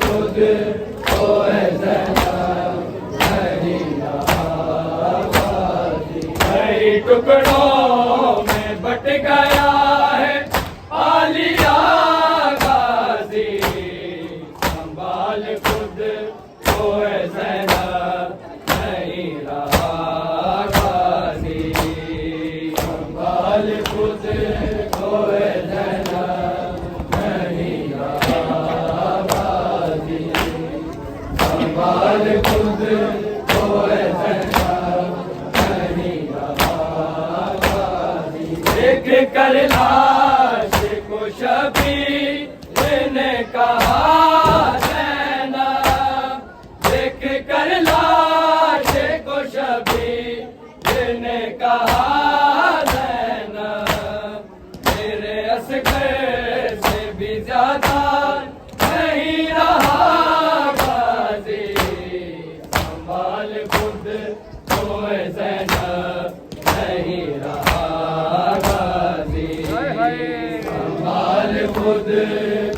खुद कोई ज़ैनब नहीं रहा गाज़ी। कई टुकड़ों में बट गया है आलिया गाज़ी, संभाल खुद कोई ज़ैनब नहीं रहा गाज़ी, संभाल खुद कोई ज़ैनब नहीं रहा गाज़ी, संभाल खुद कोई ज़ैनब नहीं रहा गाज़ी। देख कर लाश को शबीर ने कहा ज़ैनब, देख कर लाश को शबीर ने कहा ज़ैनब, मेरे असगर से भी ज्यादा नहीं रहा गाज़ी, संभाल खुद कोई ज़ैनब नहीं रहा गाज़ी, संभाल खुद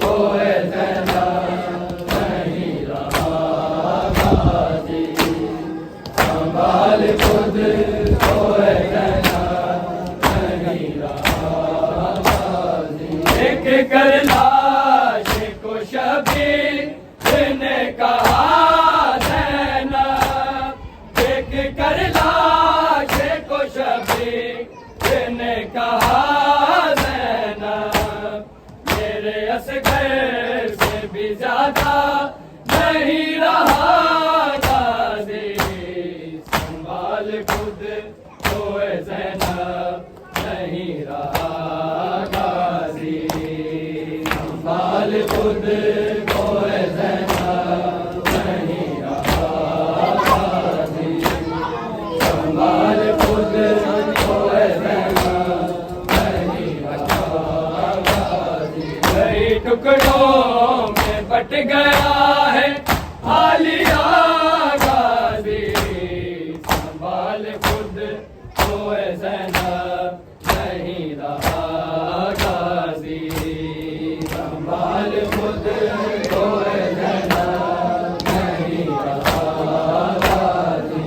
कोई ज़ैनब नहीं रहा गाज़ी, संभाल खुद कोई ज़ैनब नहीं रहा गाज़ी। देख कर लाश को शबीर ने कहा ज़ैनब, देख कर लाश को शबीर ने कहा ज़ैनब, मेरे असगर से भी ज्यादा नहीं रहा गाज़ी, संभाल खुद कोई ज़ैनब नहीं रहा गाज़ी, संभाल खुद कोई ज़ैनब नहीं रहा गाज़ी, संभाल खुद कोई ज़ैनब नहीं रहा गाज़ी। कई टुकड़ों में बट गया है आलिया गाज़ी, संभाल खुद कोई ज़ैनब नहीं रहा गाज़ी, संभाल खुद कोई ज़ैनब नहीं रहा गाज़ी,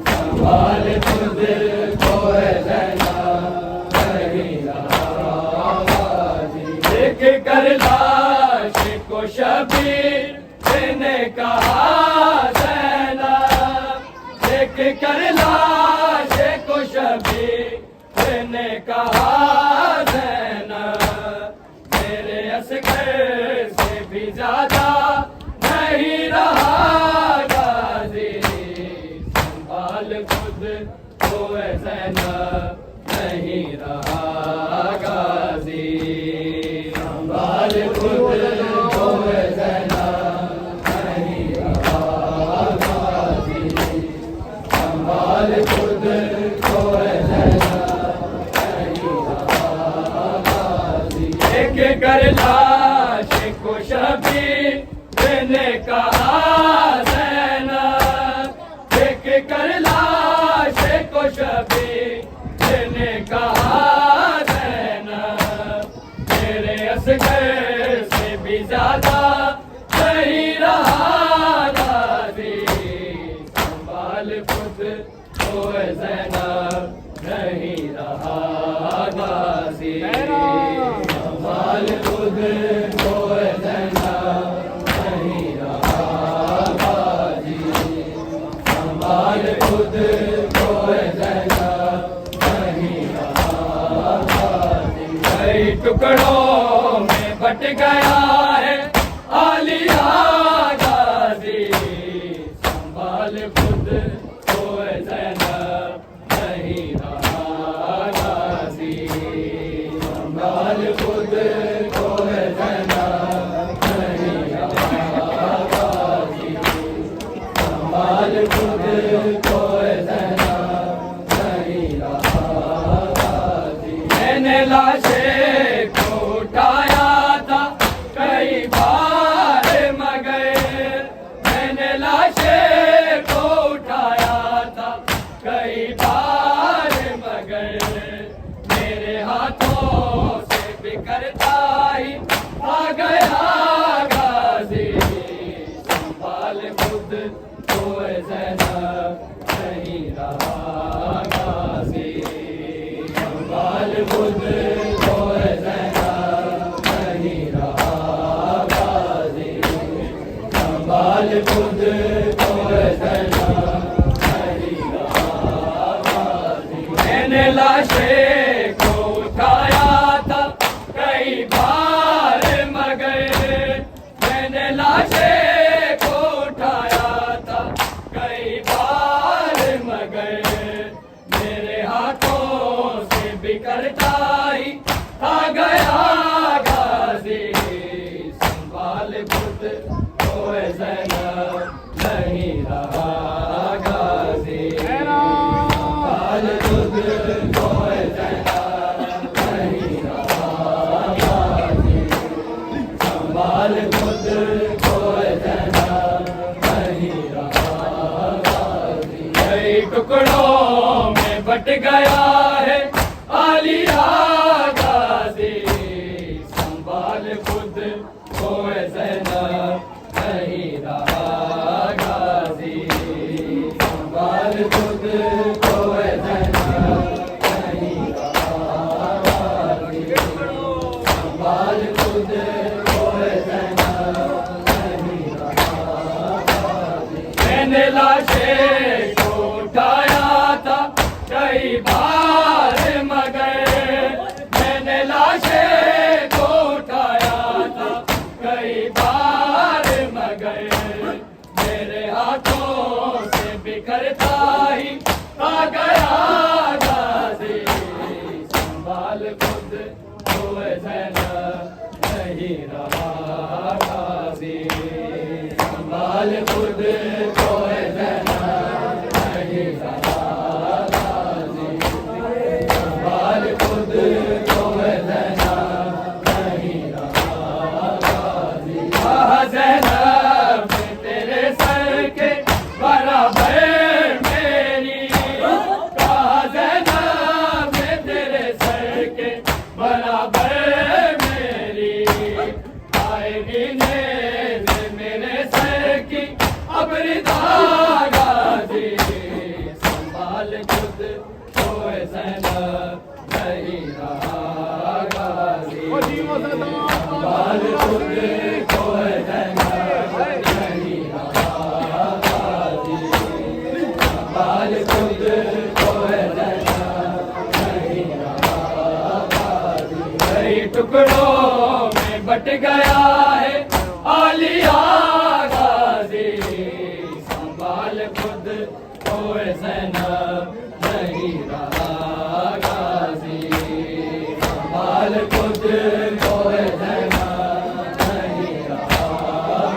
संभाल खुद कोई ज़ैनब नहीं रहा गाज़ी। देख कर लाश को शबीर ने कहा ज़ैनब, देख कर लाश को शबीर ने कहा ज़ैनब, मेरे असगर से भी ज्यादा नहीं रहा गाज़ी, संभाल खुद कोई ज़ैनब नहीं रहा गाज़ी, संभाल खुद कोई ज़ैनब नहीं रहा गाज़ी, संभाल खुद कोई ज़ैनब नहीं रहा गाज़ी। देख कर लाश को शबीर ने कहा ज़ैनब, देख कर लाश को शबीर ने कहा ज़ैनब, मेरे असगर से भी ज्यादा नहीं रहा गाज़ी, संभाल खुद कोई ज़ैनब नहीं रहा गाज़ी, संभाल खुद कोई ज़ैनब नहीं रहा गाज़ी, संभाल खुद कोई ज़ैनब नहीं रहा गाज़ी। कई टुकड़ों में बट गया है आलिया गाज़ी, संभाल खुद कोई ज़ैनब नहीं रहा गाज़ी, संभाल खुद कोई ज़ैनब नहीं रहा गाज़ी, संभाल खुद कोई ज़ैनब नहीं रहा गाज़ी। मैंने लाशे को उठाया था कई संभाल खुद को जना नहीं रहा गाजी। मैंने लाशें को उठाया था कई बार मगर, मैंने लाशें को उठाया था कई बार मगर, मेरे हाथों से बिखरता ही आ गया गाजी। संभाल खुद को जना नहीं रहा गाजी। संभाल खुद को जना नहीं रहा गाजी। संभाल खुद को जना नहीं रहा गाजी। कई टुकड़ों में बट गया है आलिया गाजी। संभाल खुद को जना नहीं रहा गाजी। संभाल खुद को जना नहीं रहा गाजी। संभाल खुद को जना नहीं रहा गाजी। मैंने लाशें को उठाया था कई बार मगर, मैंने लाशें को उठाया था कई बार मगर, मेरे हाथों से बिखरता ही आ गया गाजी। संभाल खुद को जना नहीं रहा गाजी। संभाल खुद को जना नहीं रहा गाजी। संभाल खुद को जना नहीं रहा गाजी। ज़ैनब तेरे सर के बराबर मेरी, ज़ैनब तेरे सर के बराबर मेरी, आएगी नेज़ मेरे सर की अब रिदा गाजी। संभाल खुद को ज़ैनब नहीं रहा गाजी। संभाल खुद को ज़ैनब नहीं रहा गाजी। संभाल खुद को ज़ैनब नहीं रहा गाजी। कई टुकड़ों में बट गया है आलिया गाजी। संभाल खुद को ज़ैनब नहीं रहा गाजी। संभाल खुद को ज़ैनब नहीं रहा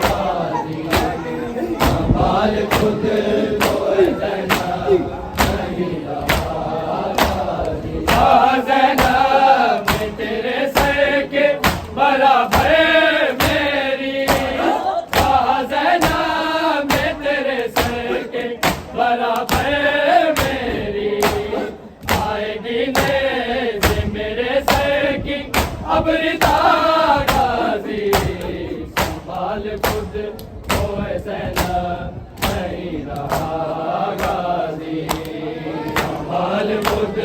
गाजी। संभाल खुद को ज़ैनब नहीं रहा गाजी। ज़ैनब तेरे सर के बराबर मेरी, ज़ैनब तेरे सर के बराबर मेरी, आएगी नेज़ मेरे सर की अब रिदा गाजी। संभाल खुद को ज़ैनब नहीं रहा गाजी। संभाल खुद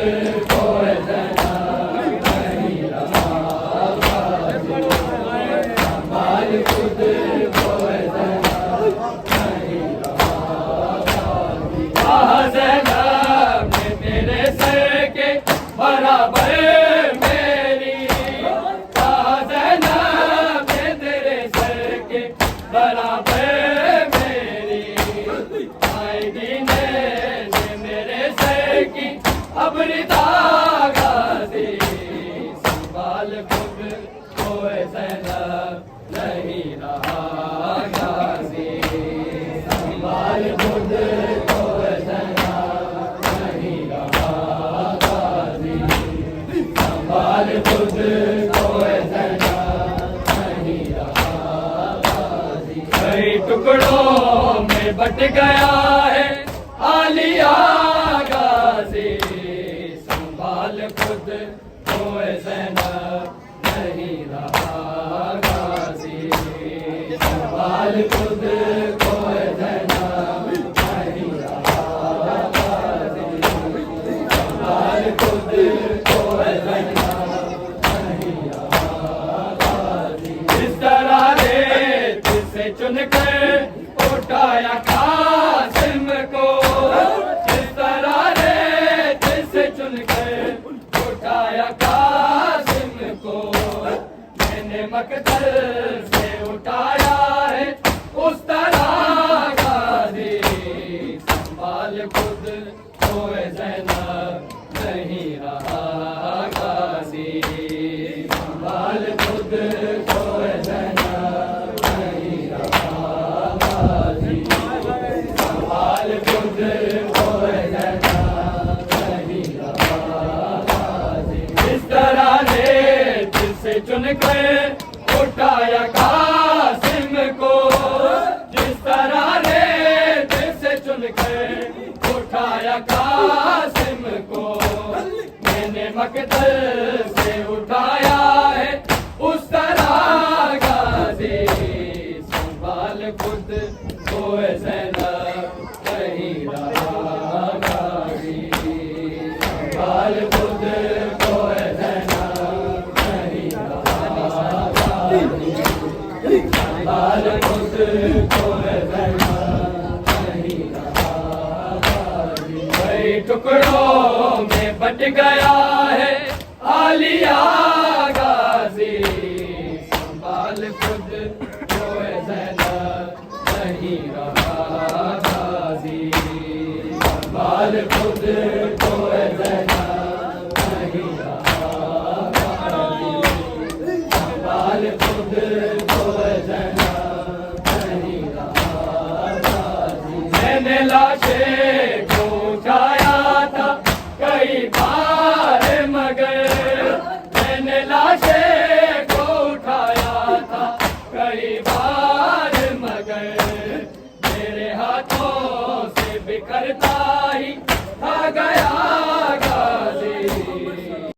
को ज़ैनब नहीं रहा गाजी। संभाल खुद को ज़ैनब नहीं रहा गाजी। ज़ैनब तेरे सर के बराबर मेरी, ज़ैनब तेरे सर के बराबर मेरी, आएगी नेज़ मेरे सर की अब रिदा गाजी। संभाल खुद को ज़ैनब नहीं रहा गाजी। संभाल खुद को ज़ैनब नहीं रहा गाजी। संभाल खुद को ज़ैनब नहीं रहा गाजी। कई टुकड़ों में बट गया है आलिया गाजी। संभाल खुद को ज़ैनब नहीं रहा गाजी। संभाल खुद को ज़ैनब नहीं रहा गाजी। संभाल खुद को ज़ैनब नहीं रहा गाजी। इस तरह रेत से चुन कर उठाया कासिम को, जिस तरह रेत से चुनकर उठाया कासिम को, मैंने मकतल से उठाया है उस तरह गाजी। संभाल खुद को ज़ैनब नहीं रहा गाजी, संभाल खुद को ज़ैनब नहीं रहा गाजी, संभाल खुद को ज़ैनब नहीं रहा गाजी। इस तरह ने जिसे चुनकर उठाया कासिम को, जिस तरह ने जिसे चुनकर उठाया कासिम को, मैंने मकतल से उठाया है उस तरह गाजी। संभाल खुद को ज़ैनब नहीं रहा गाजी, संभाल खुद को ज़ैनब नहीं रहा गाजी, संभाल खुद को ज़ैनब नहीं रहा गाजी। कई टुकड़ों में बट गया है आलिया गाजी। संभाल खुद को ज़ैनब नहीं रहा गाजी, संभाल खुद को ज़ैनब नहीं रहा गाजी, संभाल खुद को ज़ैनब नहीं रहा गाजी। मैंने लाशें को उठाया था कई बार मगर, मैंने लाशें को उठाया था कई बार मगर, मेरे हाथों से बिखरता